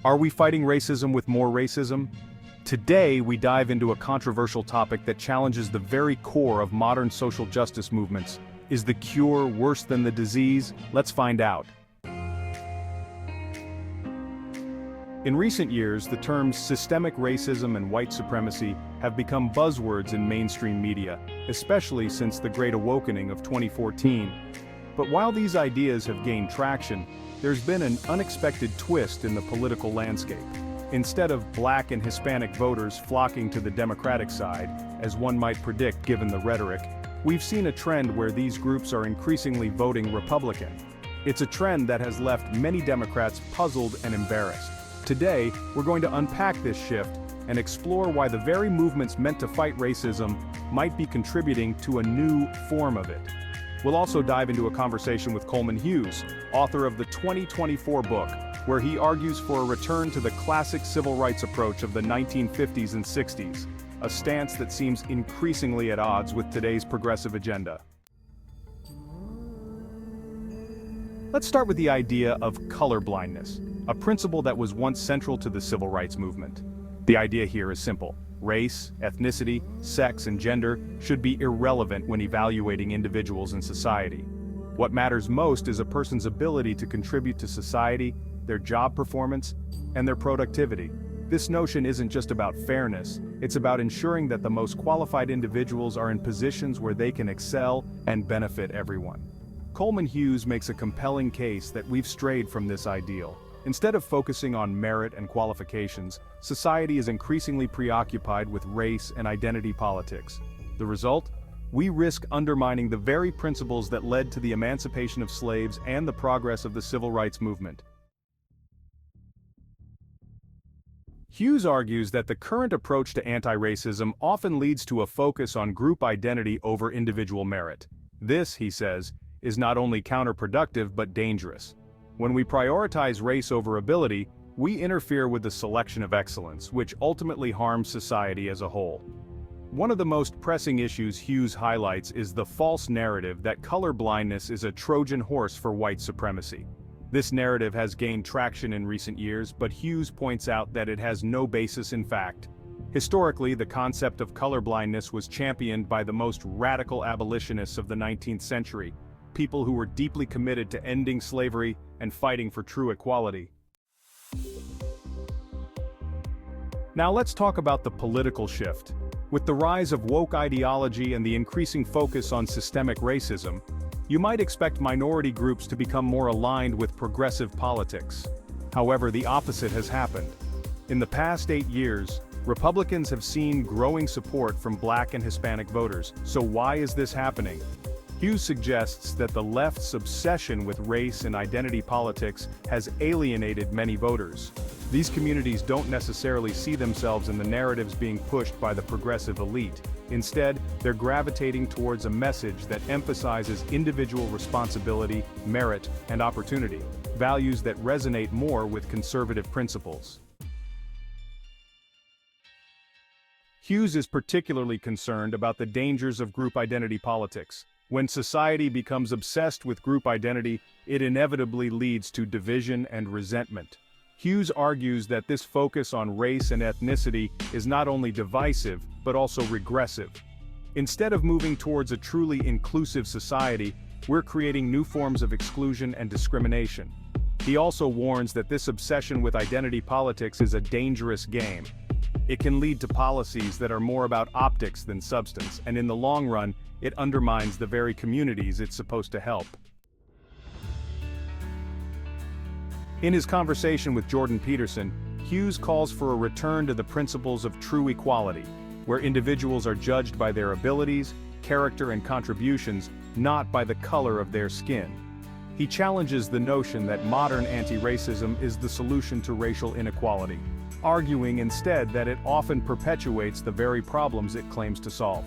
Are we fighting racism with more racism? Today, we dive into a controversial topic that challenges the very core of modern social justice movements. Is the cure worse than the disease? Let's find out. In recent years, the terms systemic racism and white supremacy have become buzzwords in mainstream media, especially since the Great Awakening of 2014. But while these ideas have gained traction, there's been an unexpected twist in the political landscape. Instead of Black and Hispanic voters flocking to the Democratic side, as one might predict given the rhetoric, we've seen a trend where these groups are increasingly voting Republican. It's a trend that has left many Democrats puzzled and embarrassed. Today, we're going to unpack this shift and explore why the very movements meant to fight racism might be contributing to a new form of it. We'll also dive into a conversation with Coleman Hughes, author of the 2024 book, where he argues for a return to the classic civil rights approach of the 1950s and 60s, a stance that seems increasingly at odds with today's progressive agenda. Let's start with the idea of colorblindness, a principle that was once central to the civil rights movement. The idea here is simple. Race, ethnicity, sex, and gender should be irrelevant when evaluating individuals in society. What matters most is a person's ability to contribute to society, their job performance, and their productivity. This notion isn't just about fairness, it's about ensuring that the most qualified individuals are in positions where they can excel and benefit everyone. Coleman Hughes makes a compelling case that we've strayed from this ideal. Instead of focusing on merit and qualifications, society is increasingly preoccupied with race and identity politics. The result? We risk undermining the very principles that led to the emancipation of slaves and the progress of the civil rights movement. Hughes argues that the current approach to anti-racism often leads to a focus on group identity over individual merit. This, he says, is not only counterproductive but dangerous. When we prioritize race over ability, we interfere with the selection of excellence, which ultimately harms society as a whole. One of the most pressing issues Hughes highlights is the false narrative that colorblindness is a Trojan horse for white supremacy. This narrative has gained traction in recent years, but Hughes points out that it has no basis in fact. Historically, the concept of colorblindness was championed by the most radical abolitionists of the 19th century, people who were deeply committed to ending slavery and fighting for true equality. Now let's talk about the political shift. With the rise of woke ideology and the increasing focus on systemic racism, you might expect minority groups to become more aligned with progressive politics. However, the opposite has happened. In the past 8 years, Republicans have seen growing support from Black and Hispanic voters. So why is this happening? Hughes suggests that the left's obsession with race and identity politics has alienated many voters. These communities don't necessarily see themselves in the narratives being pushed by the progressive elite. Instead, they're gravitating towards a message that emphasizes individual responsibility, merit, and opportunity, values that resonate more with conservative principles. Hughes is particularly concerned about the dangers of group identity politics. When society becomes obsessed with group identity, it inevitably leads to division and resentment. Hughes argues that this focus on race and ethnicity is not only divisive, but also regressive. Instead of moving towards a truly inclusive society, we're creating new forms of exclusion and discrimination. He also warns that this obsession with identity politics is a dangerous game. It can lead to policies that are more about optics than substance, and in the long run, it undermines the very communities it's supposed to help. In his conversation with Jordan Peterson, Hughes calls for a return to the principles of true equality, where individuals are judged by their abilities, character, and contributions, not by the color of their skin. He challenges the notion that modern anti-racism is the solution to racial inequality, arguing instead that it often perpetuates the very problems it claims to solve.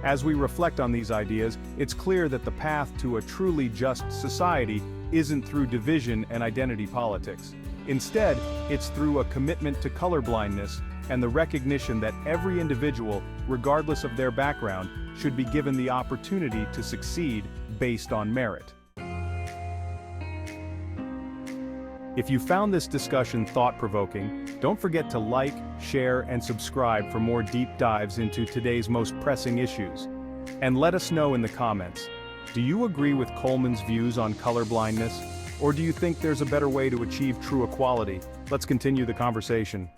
As we reflect on these ideas, it's clear that the path to a truly just society isn't through division and identity politics. Instead, it's through a commitment to colorblindness and the recognition that every individual, regardless of their background, should be given the opportunity to succeed based on merit. If you found this discussion thought-provoking, don't forget to like, share, and subscribe for more deep dives into today's most pressing issues. And let us know in the comments, do you agree with Coleman's views on colorblindness? Or do you think there's a better way to achieve true equality? Let's continue the conversation.